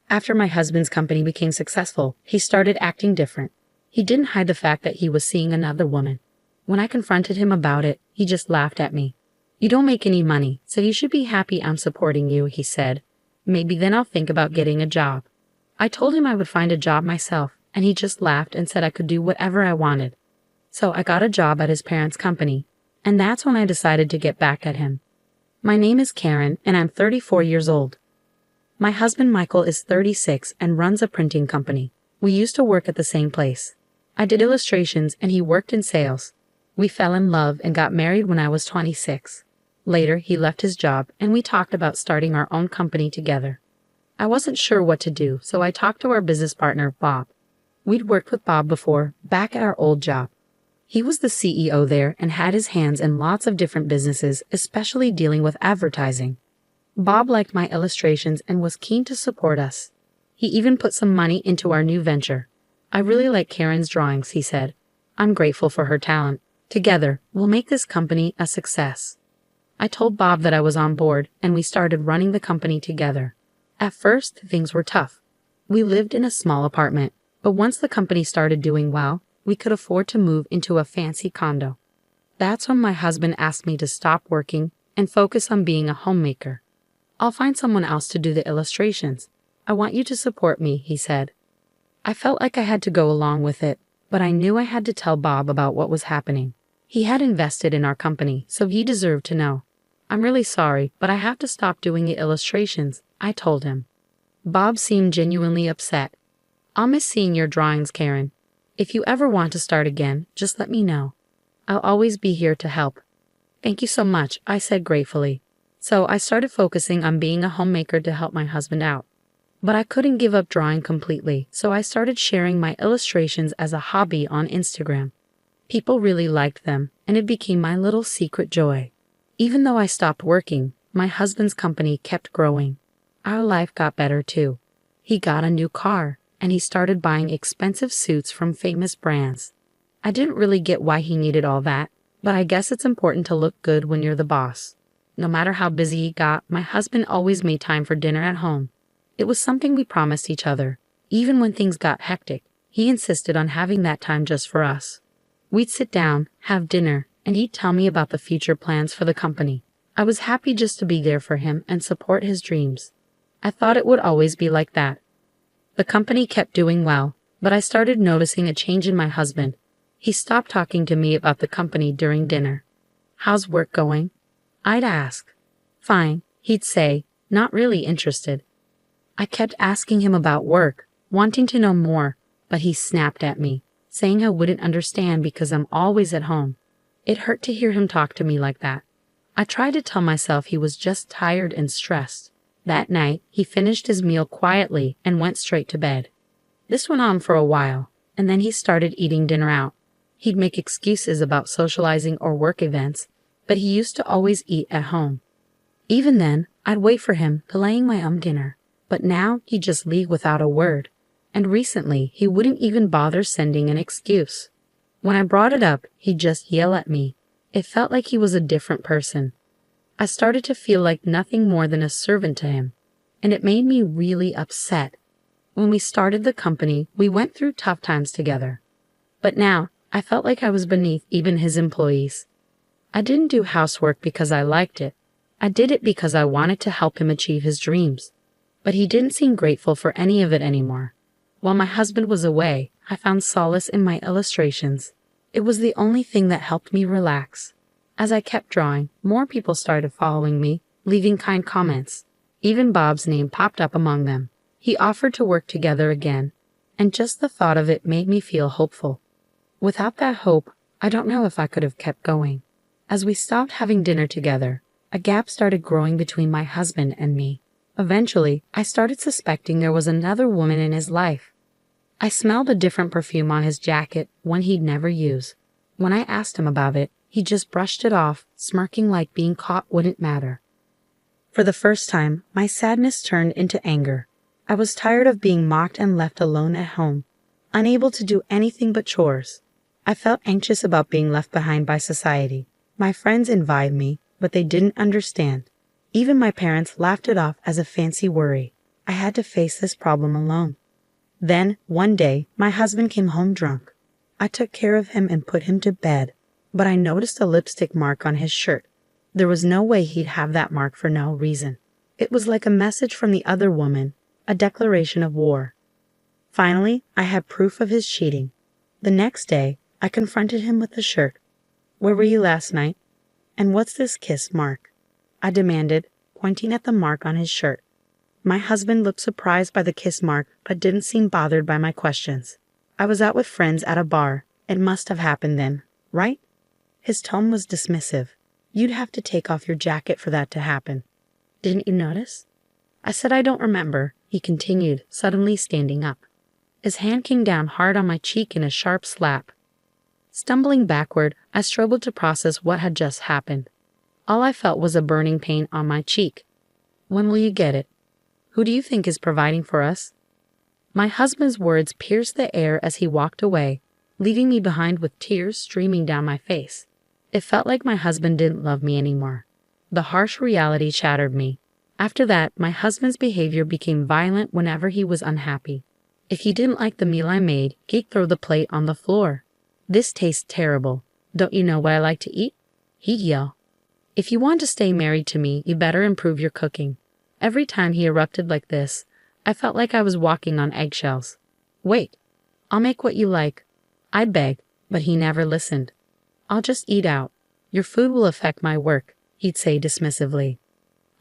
After my husband's company became successful, he started acting different. He didn't hide the fact that he was seeing another woman. When I confronted him about it, he just laughed at me. "You don't make any money, so you should be happy I'm supporting you," he said. "Maybe then I'll think about getting a job." I told him I would find a job myself, and he just laughed and said I could do whatever I wanted. So I got a job at his parents' company, and that's when I decided to get back at him. My name is Karen, and I'm 34 years old. My husband Michael is 36 and runs a printing company. We used to work at the same place. I did illustrations and he worked in sales. We fell in love and got married when I was 26. Later, he left his job and we talked about starting our own company together. I wasn't sure what to do, so I talked to our business partner, Bob. We'd worked with Bob before, back at our old job. He was the CEO there and had his hands in lots of different businesses, especially dealing with advertising. Bob liked my illustrations and was keen to support us. He even put some money into our new venture. "I really like Karen's drawings," he said. "I'm grateful for her talent. Together, we'll make this company a success." I told Bob that I was on board, and we started running the company together. At first, things were tough. We lived in a small apartment, but once the company started doing well, we could afford to move into a fancy condo. That's when my husband asked me to stop working and focus on being a homemaker. "I'll find someone else to do the illustrations. I want you to support me," he said. I felt like I had to go along with it, but I knew I had to tell Bob about what was happening. He had invested in our company, so he deserved to know. "I'm really sorry, but I have to stop doing the illustrations," I told him. Bob seemed genuinely upset. "I'll miss seeing your drawings, Karen. If you ever want to start again, just let me know. I'll always be here to help." "Thank you so much," I said gratefully. So I started focusing on being a homemaker to help my husband out. But I couldn't give up drawing completely, so I started sharing my illustrations as a hobby on Instagram. People really liked them, and it became my little secret joy. Even though I stopped working, my husband's company kept growing. Our life got better too. He got a new car, and he started buying expensive suits from famous brands. I didn't really get why he needed all that, but I guess it's important to look good when you're the boss. No matter how busy he got, my husband always made time for dinner at home. It was something we promised each other. Even when things got hectic, he insisted on having that time just for us. We'd sit down, have dinner, and he'd tell me about the future plans for the company. I was happy just to be there for him and support his dreams. I thought it would always be like that. The company kept doing well, but I started noticing a change in my husband. He stopped talking to me about the company during dinner. "How's work going?" I'd ask. "Fine," he'd say, not really interested. I kept asking him about work, wanting to know more, but he snapped at me, saying I wouldn't understand because I'm always at home. It hurt to hear him talk to me like that. I tried to tell myself he was just tired and stressed. That night, he finished his meal quietly and went straight to bed. This went on for a while, and then he started eating dinner out. He'd make excuses about socializing or work events, but he used to always eat at home. Even then, I'd wait for him delaying my dinner, but now he'd just leave without a word. And recently, he wouldn't even bother sending an excuse. When I brought it up, he'd just yell at me. It felt like he was a different person. I started to feel like nothing more than a servant to him, and it made me really upset. When we started the company, we went through tough times together. But now, I felt like I was beneath even his employees. I didn't do housework because I liked it. I did it because I wanted to help him achieve his dreams. But he didn't seem grateful for any of it anymore. While my husband was away, I found solace in my illustrations. It was the only thing that helped me relax. As I kept drawing, more people started following me, leaving kind comments. Even Bob's name popped up among them. He offered to work together again, and just the thought of it made me feel hopeful. Without that hope, I don't know if I could have kept going. As we stopped having dinner together, a gap started growing between my husband and me. Eventually, I started suspecting there was another woman in his life. I smelled a different perfume on his jacket, one he'd never use. When I asked him about it, he just brushed it off, smirking like being caught wouldn't matter. For the first time, my sadness turned into anger. I was tired of being mocked and left alone at home, unable to do anything but chores. I felt anxious about being left behind by society. My friends envied me, but they didn't understand. Even my parents laughed it off as a fancy worry. I had to face this problem alone. Then, one day, my husband came home drunk. I took care of him and put him to bed, but I noticed a lipstick mark on his shirt. There was no way he'd have that mark for no reason. It was like a message from the other woman, a declaration of war. Finally, I had proof of his cheating. The next day, I confronted him with the shirt. "Where were you last night? And what's this kiss mark?" I demanded, pointing at the mark on his shirt. My husband looked surprised by the kiss mark, but didn't seem bothered by my questions. "I was out with friends at a bar. It must have happened then, right?" His tone was dismissive. "You'd have to take off your jacket for that to happen. Didn't you notice?" I said I don't remember, he continued, suddenly standing up. His hand came down hard on my cheek in a sharp slap. Stumbling backward, I struggled to process what had just happened. All I felt was a burning pain on my cheek. "When will you get it? Who do you think is providing for us?" My husband's words pierced the air as he walked away, leaving me behind with tears streaming down my face. It felt like my husband didn't love me anymore. The harsh reality shattered me. After that, my husband's behavior became violent whenever he was unhappy. If he didn't like the meal I made, he'd throw the plate on the floor. "This tastes terrible. Don't you know what I like to eat?" he'd yell. "If you want to stay married to me, you better improve your cooking." Every time he erupted like this, I felt like I was walking on eggshells. "Wait, I'll make what you like," I begged, but he never listened. "I'll just eat out. Your food will affect my work," he'd say dismissively.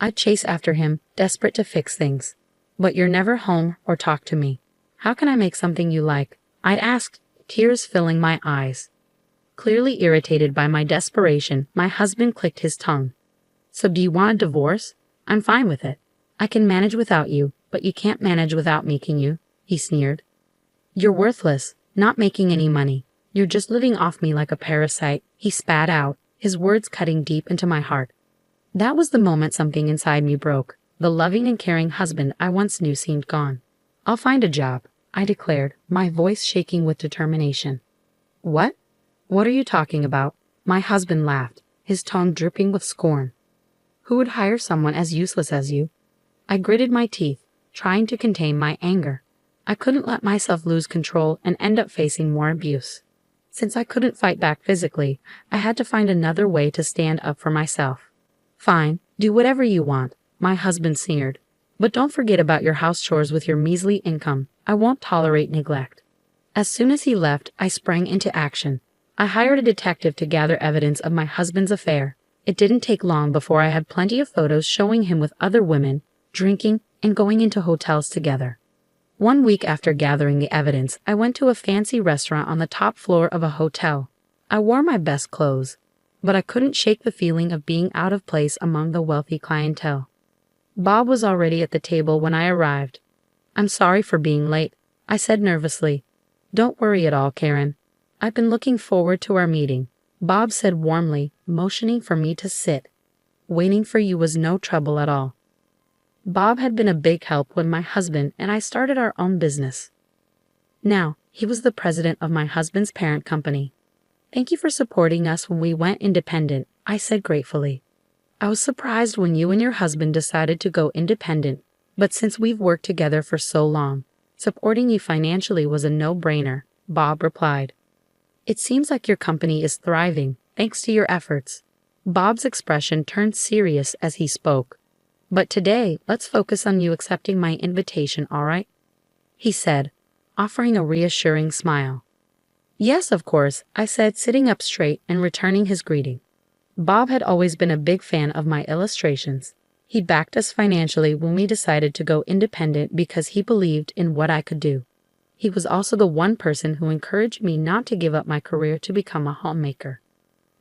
I'd chase after him, desperate to fix things. "But you're never home or talk to me. How can I make something you like?" I'd asked, tears filling my eyes. Clearly irritated by my desperation, my husband clicked his tongue. "So do you want a divorce? I'm fine with it. I can manage without you, but you can't manage without me, can you?" he sneered. "You're worthless, not making any money. You're just living off me like a parasite," he spat out, his words cutting deep into my heart. That was the moment something inside me broke. The loving and caring husband I once knew seemed gone. "I'll find a job," I declared, my voice shaking with determination. "What? What are you talking about?" My husband laughed, his tone dripping with scorn. "Who would hire someone as useless as you?" I gritted my teeth, trying to contain my anger. I couldn't let myself lose control and end up facing more abuse. Since I couldn't fight back physically, I had to find another way to stand up for myself. "Fine, do whatever you want," my husband sneered. "But don't forget about your house chores with your measly income. I won't tolerate neglect." As soon as he left, I sprang into action. I hired a detective to gather evidence of my husband's affair. It didn't take long before I had plenty of photos showing him with other women, drinking, and going into hotels together. 1 week after gathering the evidence, I went to a fancy restaurant on the top floor of a hotel. I wore my best clothes, but I couldn't shake the feeling of being out of place among the wealthy clientele. Bob was already at the table when I arrived. "I'm sorry for being late," I said nervously. "Don't worry at all, Karen. I've been looking forward to our meeting," Bob said warmly, motioning for me to sit. "Waiting for you was no trouble at all." Bob had been a big help when my husband and I started our own business. Now, he was the president of my husband's parent company. "Thank you for supporting us when we went independent," I said gratefully. "I was surprised when you and your husband decided to go independent, but since we've worked together for so long, supporting you financially was a no-brainer," Bob replied. "It seems like your company is thriving, thanks to your efforts." Bob's expression turned serious as he spoke. "But today, let's focus on you accepting my invitation, all right?" he said, offering a reassuring smile. "Yes, of course," I said, sitting up straight and returning his greeting. Bob had always been a big fan of my illustrations. He backed us financially when we decided to go independent because he believed in what I could do. He was also the one person who encouraged me not to give up my career to become a homemaker.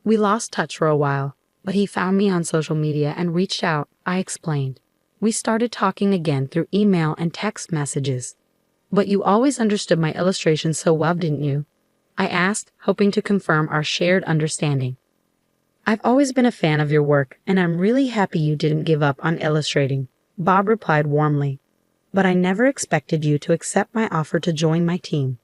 We lost touch for a while, but he found me on social media and reached out, I explained. We started talking again through email and text messages. "But you always understood my illustrations so well, didn't you?" I asked, hoping to confirm our shared understanding. "I've always been a fan of your work, and I'm really happy you didn't give up on illustrating," Bob replied warmly. "But I never expected you to accept my offer to join my team."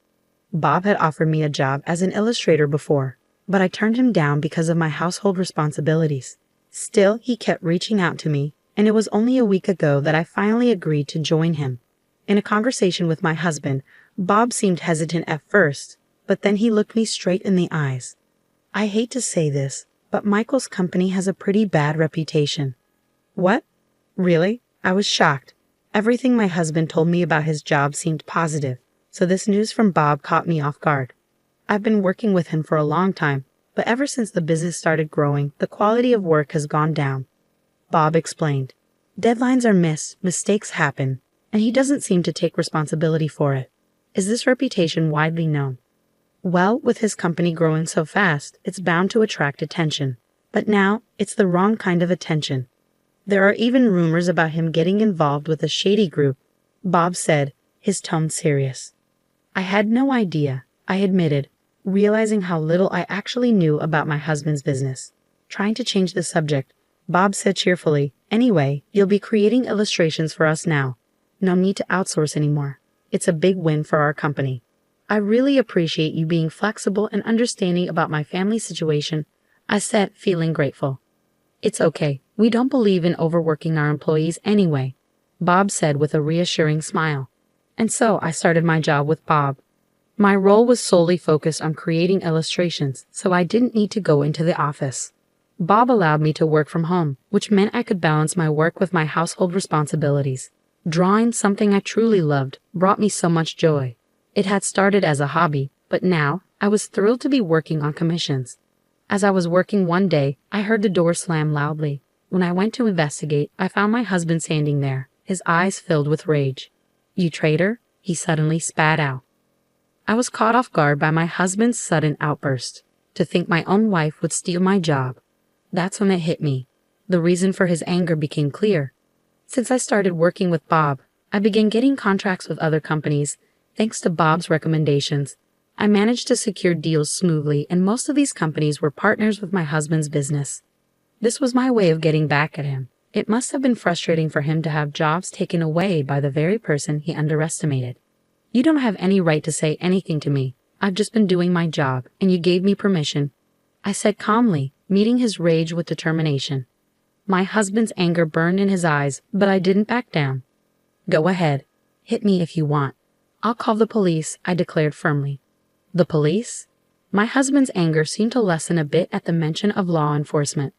Bob had offered me a job as an illustrator before, but I turned him down because of my household responsibilities. Still, he kept reaching out to me, and it was only a week ago that I finally agreed to join him. In a conversation with my husband, Bob seemed hesitant at first, but then he looked me straight in the eyes. I hate to say this, but Michael's company has a pretty bad reputation. What? Really? I was shocked. Everything my husband told me about his job seemed positive, so this news from Bob caught me off guard. I've been working with him for a long time, but ever since the business started growing, the quality of work has gone down. Bob explained. Deadlines are missed, mistakes happen, and he doesn't seem to take responsibility for it. Is this reputation widely known? Well, with his company growing so fast, it's bound to attract attention. But now, it's the wrong kind of attention. There are even rumors about him getting involved with a shady group, Bob said, his tone serious. I had no idea, I admitted, realizing how little I actually knew about my husband's business. Trying to change the subject, Bob said cheerfully, Anyway, you'll be creating illustrations for us now. No need to outsource anymore. It's a big win for our company. I really appreciate you being flexible and understanding about my family situation, I said, feeling grateful. It's okay. We don't believe in overworking our employees anyway, Bob said with a reassuring smile. And so I started my job with Bob. My role was solely focused on creating illustrations, so I didn't need to go into the office. Bob allowed me to work from home, which meant I could balance my work with my household responsibilities. Drawing, something I truly loved, brought me so much joy. It had started as a hobby, but now I was thrilled to be working on commissions. As I was working one day, I heard the door slam loudly. When I went to investigate, I found my husband standing there, his eyes filled with rage. You traitor, he suddenly spat out. I was caught off guard by my husband's sudden outburst. To think my own wife would steal my job. That's when it hit me. The reason for his anger became clear. Since I started working with Bob, I began getting contracts with other companies. Thanks to Bob's recommendations, I managed to secure deals smoothly, and most of these companies were partners with my husband's business. This was my way of getting back at him. It must have been frustrating for him to have jobs taken away by the very person he underestimated. You don't have any right to say anything to me. I've just been doing my job, and you gave me permission, I said calmly, meeting his rage with determination. My husband's anger burned in his eyes, but I didn't back down. Go ahead. Hit me if you want. I'll call the police, I declared firmly. The police? My husband's anger seemed to lessen a bit at the mention of law enforcement.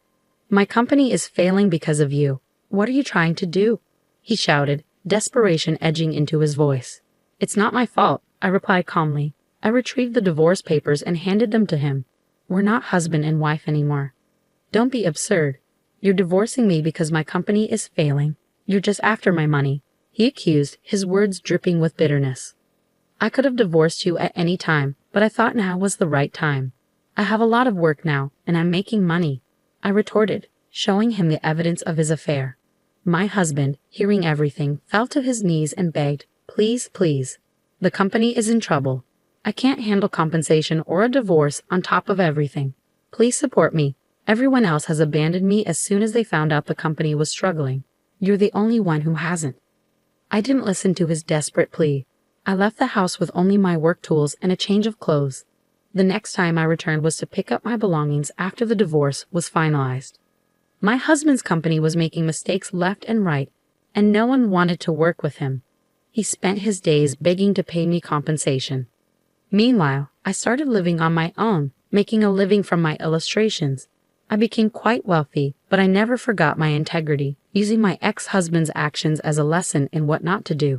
My company is failing because of you. What are you trying to do? He shouted, desperation edging into his voice. It's not my fault, I replied calmly. I retrieved the divorce papers and handed them to him. We're not husband and wife anymore. Don't be absurd. You're divorcing me because my company is failing. You're just after my money, he accused, his words dripping with bitterness. I could have divorced you at any time, but I thought now was the right time. I have a lot of work now, and I'm making money, I retorted, showing him the evidence of his affair. My husband, hearing everything, fell to his knees and begged, Please, please. The company is in trouble. I can't handle compensation or a divorce on top of everything. Please support me. Everyone else has abandoned me as soon as they found out the company was struggling. You're the only one who hasn't. I didn't listen to his desperate plea. I left the house with only my work tools and a change of clothes. The next time I returned was to pick up my belongings after the divorce was finalized. My husband's company was making mistakes left and right, and no one wanted to work with him. He spent his days begging to pay me compensation. Meanwhile, I started living on my own, making a living from my illustrations. I became quite wealthy, but I never forgot my integrity, using my ex-husband's actions as a lesson in what not to do.